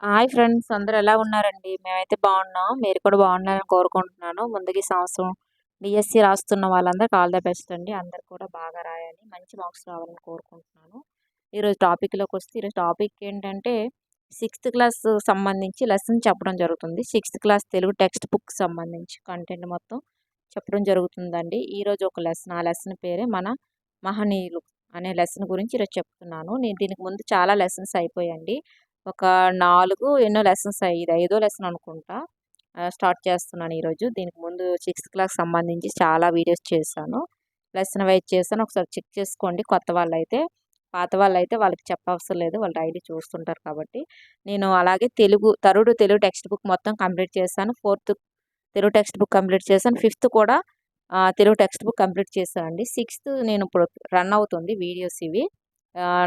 Hi friends, అందరూ ఎలా ఉన్నారండి? మేమైతే బాగున్నాం. మీరు కూడా బాగున్నారని కోరుకుంటున్నాను. ముందుగా ఈ సంవత్సరం డిఎస్సి రాస్తున్న వాళ్ళందరికీ ఆల్ ద బెస్ట్ అండి. అందరూ కూడా బాగా రాయాలి, మంచి మార్క్స్ రావాలని కోరుకుంటున్నాను. ఈరోజు టాపిక్లోకి వస్తే, ఈరోజు టాపిక్ ఏంటంటే సిక్స్త్ క్లాస్ సంబంధించి లెసన్ చెప్పడం జరుగుతుంది. Sixth class Telugu text book సంబంధించి కంటెంట్ మొత్తం చెప్పడం జరుగుతుందండి. ఈరోజు ఒక లెసన్, ఆ లెసన్ పేరే మన మహనీయులు అనే లెసన్ గురించి ఈరోజు చెప్తున్నాను. నేను దీనికి ముందు చాలా లెసన్స్ అయిపోయాయండి. ఒక 4 ఎన్నో లెసన్స్ ఇది ఐదో లెసన్ అనుకుంటా. స్టార్ట్ చేస్తున్నాను ఈరోజు. దీనికి ముందు సిక్స్త్ క్లాస్ సంబంధించి చాలా వీడియోస్ చేశాను. లెసన్ వైజ్ చేశాను. ఒకసారి చెక్ చేసుకోండి. కొత్త వాళ్ళైతే. పాత వాళ్ళైతే వాళ్ళకి చెప్పవసరం లేదు. వాళ్ళు డైలీ చూస్తుంటారు కాబట్టి. నేను అలాగే తెలుగు టెక్స్ట్ బుక్ మొత్తం కంప్లీట్ చేశాను. Fourth Telugu text book complete చేశాను. ఫిఫ్త్ కూడా తెలుగు టెక్స్ట్ బుక్ కంప్లీట్ చేశానండి. సిక్స్త్ నేను ఇప్పుడు రన్ అవుతుంది వీడియోస్ ఇవి.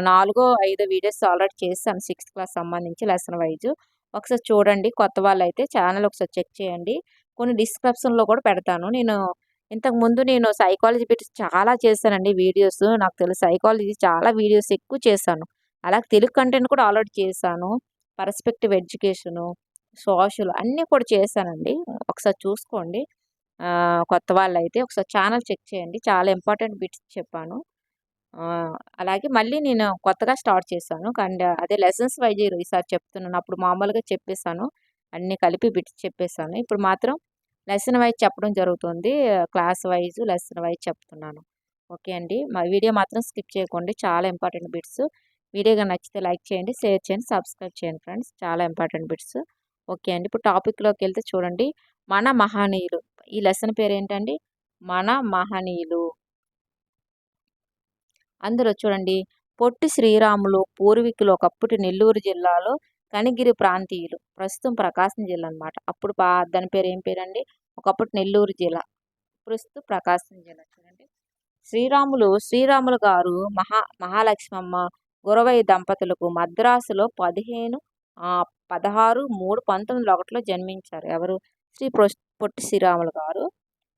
4, 5 వీడియోస్ ఆల్రెడీ చేశాను సిక్స్త్ క్లాస్ సంబంధించి లెసన్ వైజ్. ఒకసారి చూడండి. కొత్త వాళ్ళైతే ఛానల్ ఒకసారి చెక్ చేయండి. కొన్ని డిస్క్రిప్షన్‌లో కూడా పెడతాను. ఇంతకుముందు నేను సైకాలజీ పెట్టి చాలా చేశానండి వీడియోస్. నాకు తెలుసు సైకాలజీ చాలా వీడియోస్ ఎక్కువ చేశాను. అలాగే తెలుగు కంటెంట్ కూడా ఆల్రెడీ చేశాను. పర్స్పెక్టివ్ ఎడ్యుకేషను, సోషల్ అన్నీ కూడా చేశానండి. ఒకసారి చూసుకోండి. కొత్త వాళ్ళైతే ఒకసారి ఛానల్ చెక్ చేయండి. చాలా ఇంపార్టెంట్ బిట్స్ చెప్పాను. అలాగే మళ్ళీ నేను కొత్తగా స్టార్ట్ చేశాను. అదే లెసన్స్ వైజ్ ఈసారి చెప్తున్నాను. అప్పుడు మామూలుగా చెప్పేసాను. అన్నీ కలిపి బిట్స్ చెప్పేసాను. ఇప్పుడు మాత్రం లెసన్ వైజ్ చెప్పడం జరుగుతుంది. క్లాస్ వైజ్, లెసన్ వైజ్ చెప్తున్నాను. ఓకే అండి. మా వీడియో మాత్రం స్కిప్ చేయకండి. చాలా ఇంపార్టెంట్ బిట్స్. వీడియో గాని నచ్చితే లైక్ చేయండి, షేర్ చేయండి, సబ్స్క్రైబ్ చేయండి ఫ్రెండ్స్. చాలా ఇంపార్టెంట్ బిట్స్. ఓకే అండి. ఇప్పుడు టాపిక్‌లోకి వెళ్తే చూడండి. మన మహనీయులు. ఈ లెసన్ పేరేంటండి? మన మహనీయులు. అందులో చూడండి, పొట్టి శ్రీరాములు పూర్వీకులు ఒకప్పటి నెల్లూరు జిల్లాలో కనిగిరి ప్రాంతీయులు. ప్రస్తుతం ప్రకాశం జిల్లా అనమాట. అప్పుడు దాని పేరు ఏం పేరండి? ఒకప్పటి నెల్లూరు జిల్లా. ప్రస్తుతం ప్రకాశం జిల్లా. చూడండి, శ్రీరాములు గారు మహాలక్ష్మమ్మ గురవయ్య దంపతులకు మద్రాసులో 16/3/1901లో జన్మించారు. ఎవరు? పొట్టి శ్రీరాములు గారు.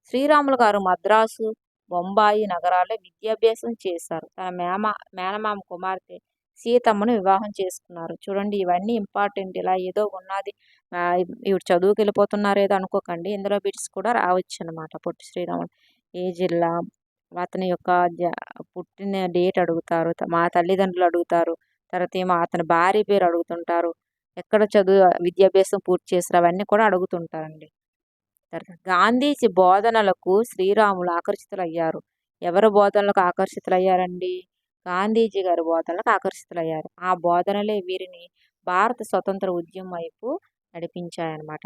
శ్రీరాములు గారు మద్రాసు, బొంబాయి నగరాల్లో విద్యాభ్యాసం చేశారు. తన మేనమామ కుమార్తె సీతమ్మను వివాహం చేసుకున్నారు. చూడండి, ఇవన్నీ ఇంపార్టెంట్. ఇలా ఏదో ఉన్నది ఈవిడ చదువుకి వెళ్ళిపోతున్నారు ఏదో అనుకోకండి. ఇందులో బిట్స్ కూడా రావచ్చు అనమాట. పొట్టి శ్రీరాములు ఏ జిల్లా, అతని యొక్క పుట్టిన డేట్ అడుగుతారు, మా తల్లిదండ్రులు అడుగుతారు, తర్వాత ఏమో అతని భార్య పేరు అడుగుతుంటారు, ఎక్కడ విద్యాభ్యాసం పూర్తి చేశారు, అవన్నీ కూడా అడుగుతుంటారండి. గాంధీజీ బోధనలకు శ్రీరాములు ఆకర్షితులయ్యారు. ఎవరి బోధనలకు ఆకర్షితులయ్యారండి? గాంధీజీ గారి బోధనలకు ఆకర్షితులయ్యారు. ఆ బోధనలే వీరిని భారత స్వతంత్ర ఉద్యమం వైపు నడిపించాయన్నమాట.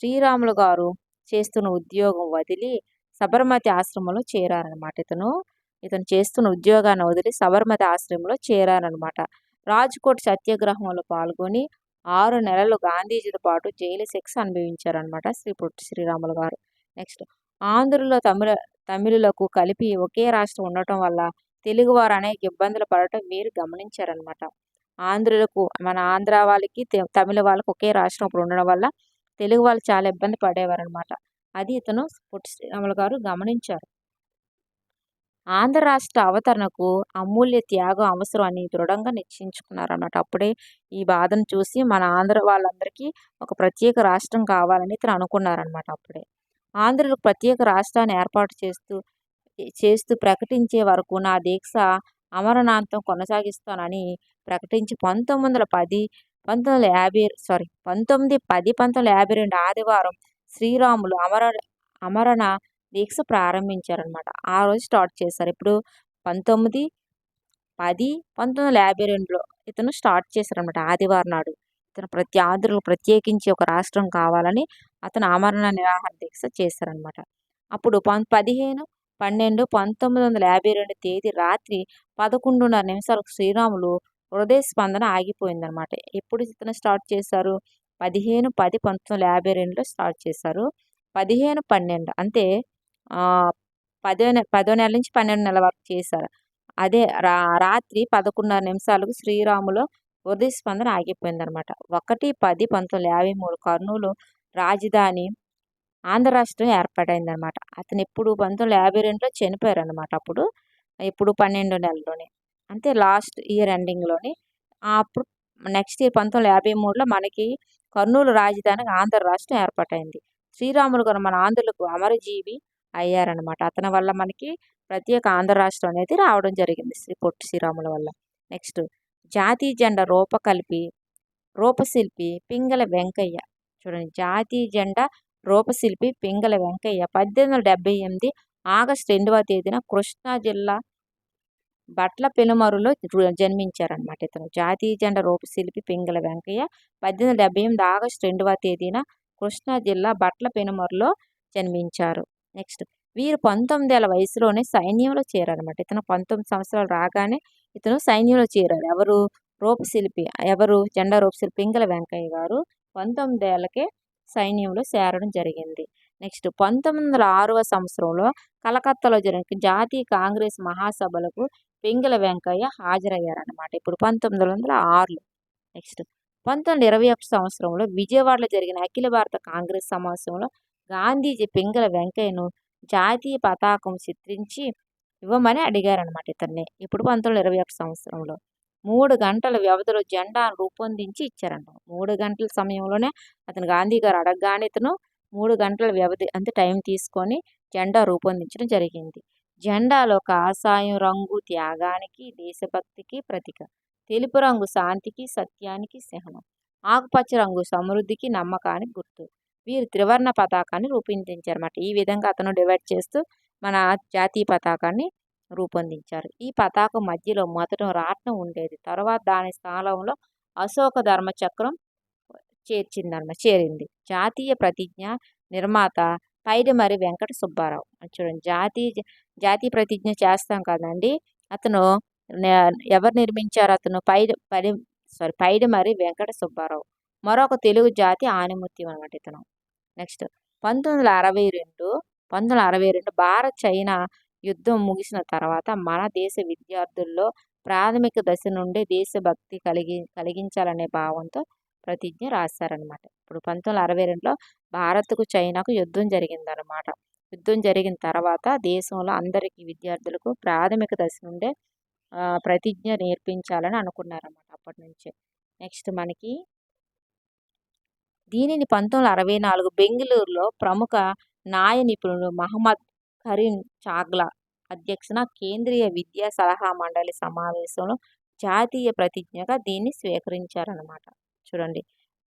శ్రీరాములు గారు చేస్తున్న ఉద్యోగం వదిలి సబర్మతి ఆశ్రమంలో చేరారనమాట. ఇతను చేస్తున్న ఉద్యోగాన్ని వదిలి సబర్మతి ఆశ్రమంలో చేరారనమాట. రాజ్కోట్ సత్యాగ్రహంలో పాల్గొని 6 నెలలు గాంధీజీతో పాటు జైలు శిక్ష అనుభవించారనమాట పొట్టి శ్రీరాములు గారు. నెక్స్ట్, ఆంధ్రులో తమిళులకు కలిపి ఒకే రాష్ట్రం ఉండటం వల్ల తెలుగువారు అనేక ఇబ్బందులు పడటం వీరు గమనించారనమాట. మన ఆంధ్ర వాళ్ళకి తమిళ వాళ్ళకి ఒకే రాష్ట్రం అప్పుడు ఉండడం వల్ల తెలుగు వాళ్ళు చాలా ఇబ్బంది పడేవారనమాట. అది పొట్టి శ్రీరాములు గారు గమనించారు. ఆంధ్ర రాష్ట్ర అవతరణకు అమూల్య త్యాగం అవసరం అని దృఢంగా నిశ్చయించుకున్నారన్నమాట. అప్పుడే ఈ బాధను చూసి మన ఆంధ్ర వాళ్ళందరికీ ఒక ప్రత్యేక రాష్ట్రం కావాలని ఇతను అనుకున్నారనమాట. అప్పుడే ఆంధ్రులకు ప్రత్యేక రాష్ట్రాన్ని ఏర్పాటు చేస్తూ ప్రకటించే వరకు నా దీక్ష అమరనాంతం కొనసాగిస్తానని ప్రకటించి 1910-1952 ఆదివారం శ్రీరాములు అమరణ దీక్ష ప్రారంభించారనమాట. ఆ రోజు స్టార్ట్ చేశారు. ఇప్పుడు 1910-1952లో ఇతను స్టార్ట్ చేశారనమాట. ఆదివారం నాడు ఇతను ఆంధ్రులకు ప్రత్యేకించి ఒక రాష్ట్రం కావాలని అతను ఆమరణ నిరాహార దీక్ష చేశారనమాట. అప్పుడు 15-12-1952 తేదీ రాత్రి 11:30 నిమిషాలకు శ్రీరాములు హృదయ స్పందన ఆగిపోయిందనమాట. ఎప్పుడు ఇతను స్టార్ట్ చేశారు? 15-10-1952లో స్టార్ట్ చేశారు. 15-12 అంటే పదో నెల నుంచి 12 నెలల వరకు చేశారు. అదే రాత్రి 11:30 నిమిషాలకు శ్రీరాములు హృదయ స్పందన ఆగిపోయిందనమాట. 1-10-1953 కర్నూలు రాజధాని ఆంధ్ర రాష్ట్రం ఏర్పాటైందనమాట. అతను ఎప్పుడు 1952లో చనిపోయారనమాట. ఎప్పుడు 12 నెలలోనే, అంటే లాస్ట్ ఇయర్ ఎండింగ్లోనే. అప్పుడు నెక్స్ట్ ఇయర్ 1953లో మనకి కర్నూలు రాజధానికి ఆంధ్ర రాష్ట్రం ఏర్పాటైంది. శ్రీరాములు గారు మన ఆంధ్రులకు అమరజీవి అయ్యారనమాట. అతని వల్ల మనకి ప్రత్యేక ఆంధ్ర రాష్ట్రం అనేది రావడం జరిగింది పొట్టి శ్రీరాముల వల్ల. నెక్స్ట్ జాతీయ జెండా రూపశిల్పి పింగళ వెంకయ్య. చూడండి, జాతీయ జెండా రూపశిల్పి పింగళ వెంకయ్య 1878 ఆగస్టు 2వ తేదీన కృష్ణా జిల్లా బట్ల పెనుమరులో జన్మించారనమాట. ఇతను జాతీయ జెండా రూపశిల్పి పింగళ వెంకయ్య 1878 ఆగస్టు 2వ తేదీన కృష్ణా జిల్లా బట్ల పెనుమరులో జన్మించారు. నెక్స్ట్ వీరు 19 ఏళ్ల వయసులోనే సైన్యంలో చేరారనమాట. ఇతను 19 సంవత్సరాలు రాగానే ఇతను సైన్యంలో చేరారు. ఎవరు జెండా రూపశిల్పి పింగళ వెంకయ్య గారు 19 ఏళ్లకే సైన్యంలో చేరడం జరిగింది. నెక్స్ట్ 1906వ సంవత్సరంలో కలకత్తాలో జరిగిన జాతీయ కాంగ్రెస్ మహాసభలకు పింగళ వెంకయ్య హాజరయ్యారనమాట. ఇప్పుడు 1906లో. నెక్స్ట్ 1921 సంవత్సరంలో విజయవాడలో జరిగిన అఖిల భారత కాంగ్రెస్ సమావేశంలో గాంధీజీ పింగళ వెంకయ్యను జాతీయ పతాకం చిత్రించి ఇవ్వమని అడిగారనమాట ఇతన్ని. ఇప్పుడు 1921 సంవత్సరంలో 3 గంటల వ్యవధిలో జెండాను రూపొందించి ఇచ్చారంట. 3 గంటల సమయంలోనే అతను గాంధీ గారు అడగగానే ఇతను 3 గంటల వ్యవధి అంటే టైం తీసుకొని జెండా రూపొందించడం జరిగింది. జెండాలో కాషాయం రంగు త్యాగానికి, దేశభక్తికి ప్రతీక. తెలుపు రంగు శాంతికి, సత్యానికి చిహ్నం. ఆకుపచ్చ రంగు సమృద్ధికి, నమ్మకానికి గుర్తు. వీరు త్రివర్ణ పతాకాన్ని రూపొందించారన్నమాట. ఈ విధంగా అతను డివైడ్ చేస్తూ మన జాతీయ పతాకాన్ని రూపొందించారు. ఈ పతాకం మధ్యలో మొదట రాట్నం ఉండేది. తర్వాత దాని స్థానంలో అశోక ధర్మచక్రం చేరింది. జాతీయ ప్రతిజ్ఞ నిర్మాత పైడిమర్రి వెంకట సుబ్బారావు. చూడండి, జాతీయ ప్రతిజ్ఞ చేస్తాం కదండి, అతను ఎవరు నిర్మించారు? అతను పైడిమర్రి వెంకట సుబ్బారావు. మరొక తెలుగు జాతి ఆణిముత్యం అనమాట ఇతను. నెక్స్ట్ 1962 భారత్ చైనా యుద్ధం ముగిసిన తర్వాత మన దేశ విద్యార్థుల్లో ప్రాథమిక దశ నుండే దేశభక్తి కలిగించాలనే భావంతో ప్రతిజ్ఞ రాశారనమాట. ఇప్పుడు 1962లో భారత్కు చైనాకు యుద్ధం జరిగిందనమాట. యుద్ధం జరిగిన తర్వాత దేశంలో అందరికీ విద్యార్థులకు ప్రాథమిక దశ నుండే ప్రతిజ్ఞ నేర్పించాలని అనుకున్నారన్నమాట అప్పటి నుంచే. నెక్స్ట్ మనకి దీనిని 1964 బెంగళూరులో ప్రముఖ న్యాయ నిపుణుడు మహమ్మద్ కరీం చాగ్లా అధ్యక్షన కేంద్రీయ విద్యా సలహా మండలి సమావేశంలో జాతీయ ప్రతిజ్ఞగా దీన్ని స్వీకరించారనమాట. చూడండి,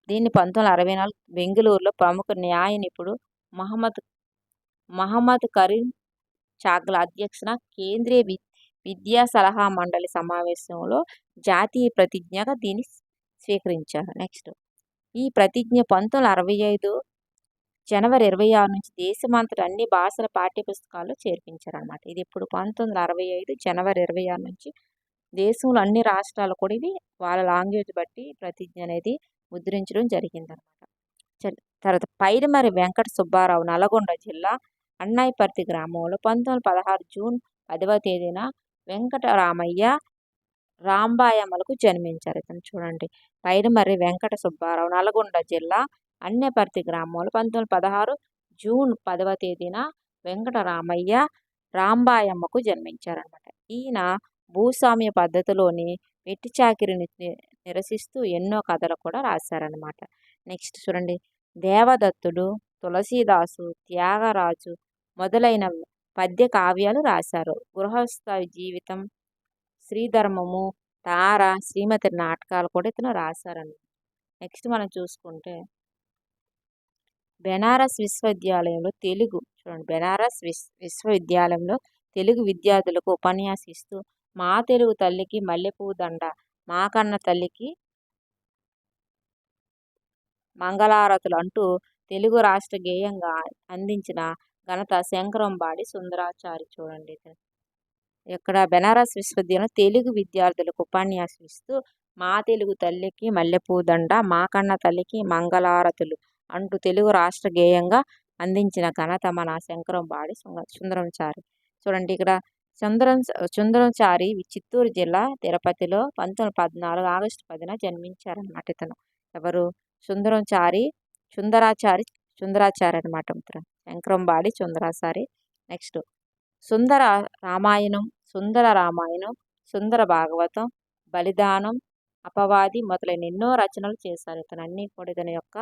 దీన్ని 1964 బెంగళూరులో ప్రముఖ న్యాయ నిపుణుడు మహమ్మద్ కరీం చాగ్లా అధ్యక్షన కేంద్రీయ విద్యా సలహా మండలి సమావేశంలో జాతీయ ప్రతిజ్ఞగా దీన్ని స్వీకరించారు. నెక్స్ట్ ఈ ప్రతిజ్ఞ 1965 జనవరి 26 నుంచి దేశమంతటా అన్ని భాషల పాఠ్యపుస్తకాల్లో చేర్పించారనమాట. ఇది ఇప్పుడు 1965 జనవరి 26 నుంచి దేశంలో అన్ని రాష్ట్రాలు కూడా ఇది వాళ్ళ లాంగ్వేజ్ బట్టి ప్రతిజ్ఞ అనేది ముద్రించడం జరిగిందనమాట. తర్వాత పైడిమర్రి వెంకట సుబ్బారావు నల్గొండ జిల్లా అన్నాయిపర్తి గ్రామంలో 1916 జూన్ 10వ తేదీన వెంకటరామయ్య రాంబాయమ్మలకు జన్మించారు. ఇతను చూడండి, పైడిమర్రి వెంకట సుబ్బారావు నల్గొండ జిల్లా అన్నేపర్తి గ్రామంలో 1916 జూన్ 10వ తేదీన వెంకటరామయ్య రాంబాయమ్మకు జన్మించారనమాట. ఈయన భూస్వామ్య పద్ధతిలోని వెట్టి చాకిరిని నిరసిస్తూ ఎన్నో కథలు కూడా రాశారనమాట. నెక్స్ట్ చూడండి, దేవదత్తుడు, తులసీదాసు, త్యాగరాజు మొదలైన పద్య కావ్యాలు రాశారు. గృహస్థ జీవితం, శ్రీధర్మము, తార, శ్రీమతి నాటకాలు కూడా ఇతను రాశారన్నమాట. నెక్స్ట్ మనం చూసుకుంటే బెనారస్ విశ్వవిద్యాలయంలో విశ్వవిద్యాలయంలో తెలుగు విద్యార్థులకు ఉపన్యాసిస్తూ మా తెలుగు తల్లికి మల్లెపువ్వు దండ, మా కన్న తల్లికి మంగళారతులు అంటూ తెలుగు రాష్ట్ర గేయంగా అందించిన ఘనత శంకరంబాడి సుందరాచారి. చూడండి, ఇక్కడ బెనారస్ విశ్వవిద్యాలయంలో తెలుగు విద్యార్థులకు ఉపన్యాసం ఇస్తూ మా తెలుగు తల్లికి మల్లెపువ్వు దండ, మా కన్న తల్లికి మంగళారతులు అంటూ తెలుగు రాష్ట్ర గేయంగా అందించిన ఘనత మన శంకరంబాడి సుందరాచారి. చూడండి, ఇక్కడ సుందరాచారి చిత్తూరు జిల్లా తిరుపతిలో 1914 ఆగస్టు 10న జన్మించారనమాట. ఇతను ఎవరు? సుందరాచారి అనమాట. శంకరంబాడి సుందరాచారి. నెక్స్ట్ సుందర రామాయణం, సుందర భాగవతం, బలిదానం, అపవాది మొదలైన ఎన్నో రచనలు చేశారు. ఇతనన్నీ కూడా ఇతని యొక్క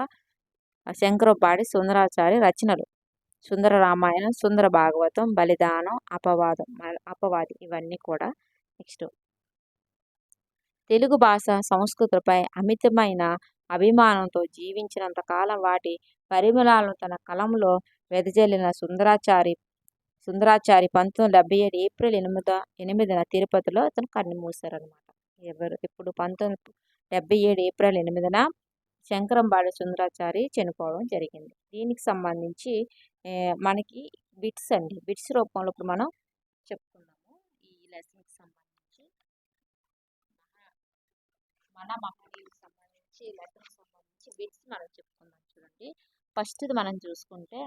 శంకరోపాడి సుందరాచారి రచనలు. సుందర రామాయణం, సుందర భాగవతం, బలిదానం, అపవాది ఇవన్నీ కూడా. నెక్స్ట్ తెలుగు భాష సంస్కృతిపై అమితమైన అభిమానంతో జీవించినంత కాలం వాటి పరిమళాలను తన కలంలో వెదజల్లిన సుందరాచారి 1977 ఏప్రిల్ 8న తిరుపతిలో అతను కన్నుమూశారనమాట. ఇప్పుడు 1977 ఏప్రిల్ 8న శంకరంబాడి సుందరాచారి చనిపోవడం జరిగింది. దీనికి సంబంధించి మనకి బిట్స్ అండి, బిట్స్ రూపంలో ఇప్పుడు మనం చెప్పుకున్నాము. ఈ లెసన్కి సంబంధించి మన మహనీయులకు సంబంధించి లెసన్కి సంబంధించి బిట్స్ మనం చెప్పుకుందాం. చూడండి, ఫస్ట్ది మనం చూసుకుంటే,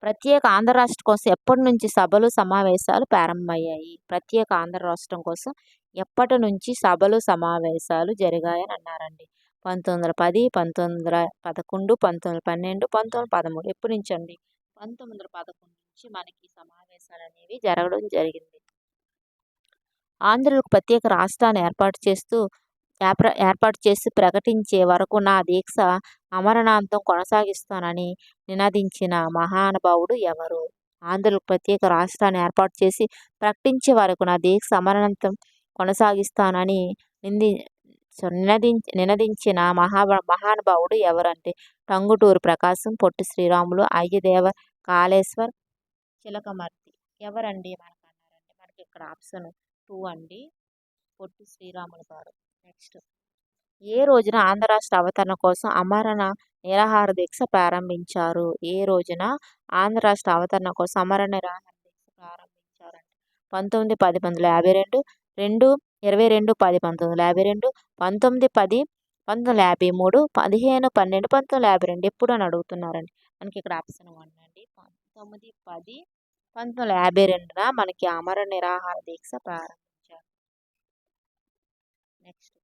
ప్రత్యేక ఆంధ్ర రాష్ట్రం కోసం ఎప్పటి నుంచి సభలు సమావేశాలు ప్రారంభమయ్యాయి? ప్రత్యేక ఆంధ్ర రాష్ట్రం కోసం ఎప్పటి నుంచి సభలు సమావేశాలు జరిగాయని అన్నారండి. 1910, 1911, 1912, 1913. ఎప్పటి నుంచి అండి? 1911 నుంచి మనకి సమావేశాలు అనేవి జరగడం జరిగింది. ఆంధ్రులకు ప్రత్యేక రాష్ట్రాన్ని ఏర్పాటు చేసి ప్రకటించే వరకు నా దీక్ష అమరణాంతం కొనసాగిస్తానని నినదించిన మహానుభావుడు ఎవరు? ఆంధ్రులకు ప్రత్యేక రాష్ట్రాన్ని ఏర్పాటు చేసి ప్రకటించే వరకు నా దీక్ష అమరణాంతం కొనసాగిస్తానని నినదించిన మహానుభావుడు ఎవరంటే టంగుటూరి ప్రకాశం, పొట్టి శ్రీరాములు, అయ్యదేవ కాళేశ్వర్, చిలకమర్తి. ఎవరండి మనకు అన్నారంటే మనకి ఇక్కడ ఆప్షన్ 2 అండి, పొట్టి శ్రీరాములు గారు. నెక్స్ట్, ఏ రోజున ఆంధ్ర రాష్ట్ర అవతరణ కోసం అమరణ నిరాహార దీక్ష ప్రారంభించారు? ఏ రోజున ఆంధ్ర రాష్ట్ర అవతరణ కోసం అమరణ నిరాహార దీక్ష ప్రారంభించారంటే 19-10-1952, 22-10-1952, 19-10-1953, 15-12-1952. ఎప్పుడు అని అడుగుతున్నారండి. మనకి ఇక్కడ ఆప్షన్ 1 అండి, 19-10-1952న మనకి అమరణ నిరాహార దీక్ష ప్రారంభించారు. నెక్స్ట్,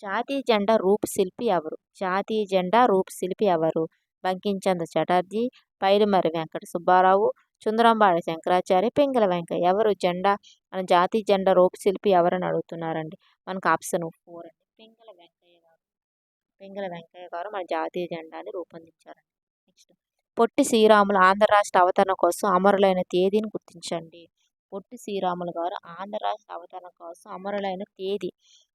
జాతీయ జెండా రూపశిల్పి ఎవరు? జాతీయ జెండా రూపశిల్పి ఎవరు? బంకించంద్ర చటర్జీ, పైడిమర్రి వెంకట సుబ్బారావు, చుందరంబాడి శంకరాచార్య, పింగళ వెంకయ్య. ఎవరు మన జాతీయ జెండా రూపశిల్పి ఎవరని అడుగుతున్నారండి. మనకు ఆప్షన్ 4 అండి, పింగళ వెంకయ్య గారు. పింగళ వెంకయ్య గారు మన జాతీయ జెండాని రూపొందించారండి. నెక్స్ట్, పొట్టి శ్రీరాములు ఆంధ్ర రాష్ట్ర అవతరణ కోసం అమరులైన తేదీని గుర్తించండి. పొట్టి శ్రీరాములు గారు ఆంధ్ర రాష్ట్ర అవతరణ కోసం అమరులైన తేదీ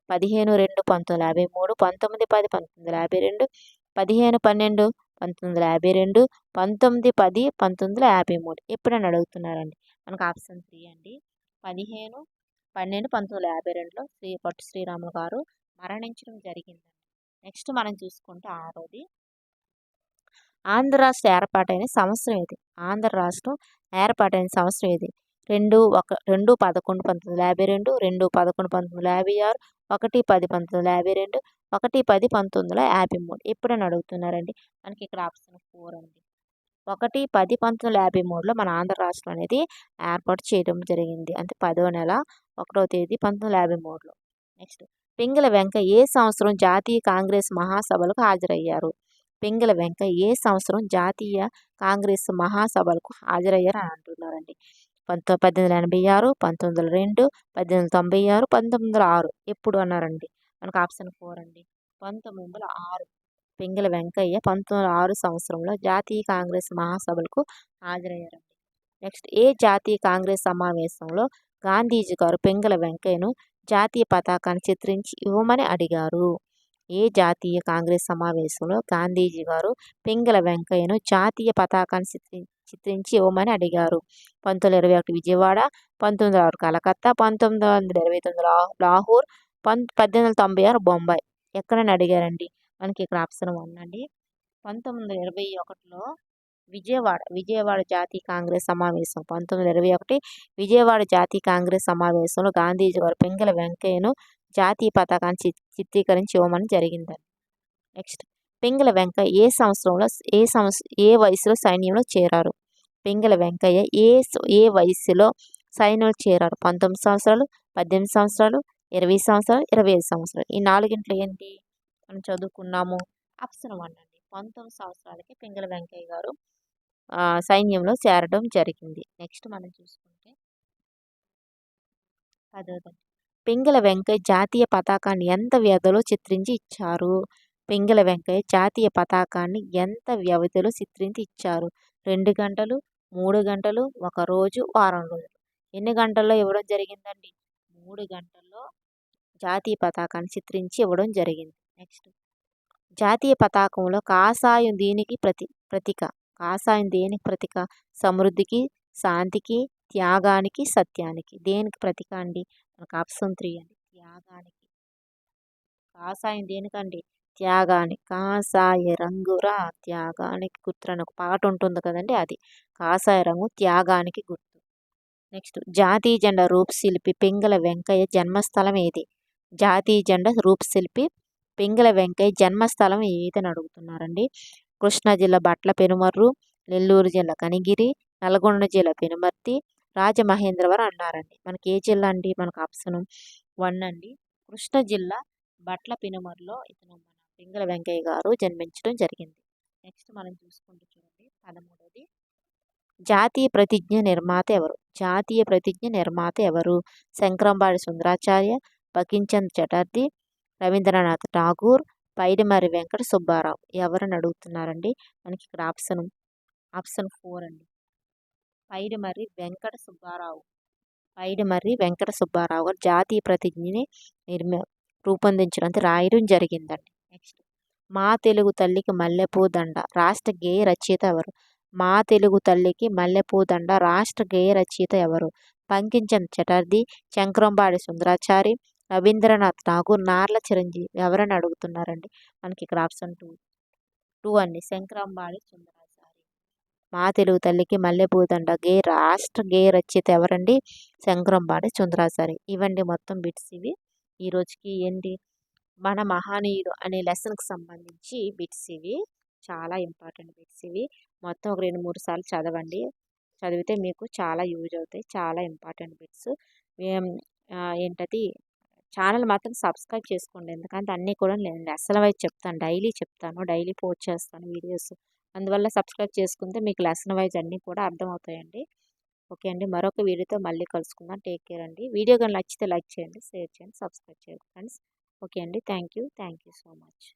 15-2-1953, 19-10-1952, 15-12-1952, 19-10-1953. ఎప్పుడని అడుగుతున్నారండి. మనకు ఆప్షన్ 3 అండి, 15-12-1952లో పొట్టి శ్రీరాములు గారు మరణించడం జరిగిందండి. నెక్స్ట్ మనం చూసుకుంటే 6వది, ఆంధ్ర రాష్ట్ర ఏర్పాటైన సంవత్సరం ఏది? ఆంధ్ర రాష్ట్రం ఏర్పాటైన సంవత్సరం ఏది? 2-11-1952, 2-11-1956, 1-10-1952, 1-10-1953. ఎప్పుడని అడుగుతున్నారండి. మనకి ఇక్కడ ఆప్షన్ 4 అండి, 1-10-1953లో మన ఆంధ్ర రాష్ట్రం అనేది ఏర్పాటు చేయడం జరిగింది. అంటే 10వ నెల 1వ తేదీ 1953లో. నెక్స్ట్, పింగళ వెంకయ్య ఏ సంవత్సరం జాతీయ కాంగ్రెస్ మహాసభలకు హాజరయ్యారు? పింగళ వెంకయ్య ఏ సంవత్సరం జాతీయ కాంగ్రెస్ మహాసభలకు హాజరయ్యారు అని అంటున్నారండి. 1886, 1902, 1896, 1906. ఎప్పుడు అన్నారండి. మనకు ఆప్షన్ 4 అండి, 1906. పింగళ వెంకయ్య 1906 సంవత్సరంలో జాతీయ కాంగ్రెస్ మహాసభలకు హాజరయ్యారండి. నెక్స్ట్, ఏ జాతీయ కాంగ్రెస్ సమావేశంలో గాంధీజీ గారు పింగళ వెంకయ్యను జాతీయ పతాకాన్ని చిత్రించి ఇవ్వమని అడిగారు? ఏ జాతీయ కాంగ్రెస్ సమావేశంలో గాంధీజీ గారు పింగళ వెంకయ్యను జాతీయ పతాకాన్ని చిత్రించి ఇవ్వమని అడిగారు? 1921 విజయవాడ, 1906 కలకత్తా, 1929 లాహోర్, 1896 బొంబాయి. ఎక్కడని అడిగారండి. మనకి ఇక్కడ ఆప్షన్ 1 అండి, 1921లో విజయవాడ జాతీయ కాంగ్రెస్ సమావేశం. 1921 విజయవాడ జాతీయ కాంగ్రెస్ సమావేశంలో గాంధీజీ గారు పింగళ వెంకయ్యను జాతీయ పతాకాన్ని చిత్రీకరించి ఇవ్వమని జరిగిందండి. నెక్స్ట్, పింగళ వెంకయ్య ఏ వయసులో సైన్యంలో చేరారు? పింగళ వెంకయ్య ఏ వయసులో సైన్యంలో చేరారు? 19 సంవత్సరాలు, 18 సంవత్సరాలు, 20 సంవత్సరాలు, 25 సంవత్సరాలు. ఈ నాలుగింట్లో ఏంటి మనం చదువుకున్నాము? ఆప్షన్ 1 అండి, 19 సంవత్సరాలకి పింగళ వెంకయ్య గారు సైన్యంలో చేరడం జరిగింది. నెక్స్ట్ మనం చూసుకుంటే 10వది, పింగళ వెంకయ్య జాతీయ పతాకాన్ని ఎంత వ్యవధిలో చిత్రించి ఇచ్చారు? పింగళ వెంకయ్య జాతీయ పతాకాన్ని ఎంత వ్యవధిలో చిత్రించి ఇచ్చారు? 2 గంటలు, 3 గంటలు, 1 రోజు, వారం రోజులు. ఎన్ని గంటల్లో ఇవ్వడం జరిగిందండి? 3 గంటల్లో జాతీయ పతాకాన్ని చిత్రించి ఇవ్వడం జరిగింది. నెక్స్ట్, జాతీయ పతాకంలో కాషాయం దేనికి ప్రతీక? కాషాయం దేనికి ప్రతీక? సమృద్ధికి, శాంతికి, త్యాగానికి, సత్యానికి. దేనికి ప్రతీక అండి? మనకు ఆప్షన్ 3 అండి, త్యాగానికి. కాషాయం దేనికండి? త్యాగానికి. కాషాయ రంగురా త్యాగానికి గుర్తుని ఒక పాట ఉంటుంది కదండి, అది కాషాయ రంగు త్యాగానికి గుర్తు. నెక్స్ట్, జాతీయ జెండా రూపశిల్పి పింగళ వెంకయ్య జన్మస్థలం ఏది? జాతీయ జెండా రూపశిల్పి పింగళ వెంకయ్య జన్మస్థలం ఏదని అడుగుతున్నారండి. కృష్ణా జిల్లా బట్ల పెనుమర్రు, నెల్లూరు జిల్లా కనిగిరి, నల్గొండ జిల్లా పెనుమర్తి, రాజమహేంద్రవరం అన్నారండి. మనకి ఏ జిల్లా అండి? మనకు ఆప్షన్ 1 అండి, కృష్ణా జిల్లా బట్ల పెనుమర్రులో ఇతను మన పింగళ వెంకయ్య గారు జన్మించడం జరిగింది. నెక్స్ట్ మనం చూసుకుంటూ చూడండి 13వది, జాతీయ ప్రతిజ్ఞ నిర్మాత ఎవరు? జాతీయ ప్రతిజ్ఞ నిర్మాత ఎవరు? శంకరంబాడి సుందరాచార్య, బకించంద్ చటర్జీ, రవీంద్రనాథ్ ఠాగూర్, పైడిమర్రి వెంకట సుబ్బారావు. ఎవరని అడుగుతున్నారండి? మనకి ఇక్కడ ఆప్షన్ 4 అండి, పైడిమర్రి వెంకట సుబ్బారావు. పైడిమర్రి వెంకట సుబ్బారావు గారు జాతీయ ప్రతిజ్ఞని రూపొందించడానికి రాయడం జరిగిందండి. నెక్స్ట్, మా తెలుగు తల్లికి మల్లెపూ దండ రాష్ట్ర గేయ రచయిత ఎవరు? మా తెలుగు తల్లికి మల్లెపూ దండ రాష్ట్ర గేయ రచయిత ఎవరు? బంకించంద్ చటర్జీ, శంకరంబాడి సుందరాచారి, రవీంద్రనాథ్ ఠాగూర్, నార్ల చిరంజీవి. ఎవరని అడుగుతున్నారండి? మనకి ఇక్కడ ఆప్షన్ 2 అండి, శంకరంబాడి సుందరాచారి. మా తెలుగు తల్లికి మల్లెపూ దండ రాష్ట్ర గేయ రచయిత ఎవరండి? శంకరంబాడి సుందరాచారి. ఇవండి మొత్తం బిట్స్ ఇవి. ఈ రోజుకి ఏంటి, మన మహనీయుడు అనే లెసన్కి సంబంధించి బిట్స్ ఇవి. చాలా ఇంపార్టెంట్ బిట్స్ ఇవి. మొత్తం ఒక 2-3 సార్లు చదవండి. చదివితే మీకు చాలా యూజ్ అవుతాయి. చాలా ఇంపార్టెంట్ బిట్స్. ఏంటది, ఛానల్ మాత్రం సబ్స్క్రైబ్ చేసుకోండి. ఎందుకంటే అన్నీ కూడా నేను లెసన్ వైజ్ చెప్తాను, డైలీ చెప్తాను, డైలీ పోస్ట్ చేస్తాను వీడియోస్. అందువల్ల సబ్స్క్రైబ్ చేసుకుంటే మీకు లెసన్ వైజ్ అన్నీ కూడా అర్థమవుతాయండి. ఓకే అండి, మరొక వీడియోతో మళ్ళీ కలుసుకుందాం. టేక్ కేర్ అండి. వీడియో కానీ నచ్చితే లైక్ చేయండి, షేర్ చేయండి, సబ్స్క్రైబ్ చేయండి ఫ్రెండ్స్. ఓకే అండి, థ్యాంక్ యూ సో మచ్.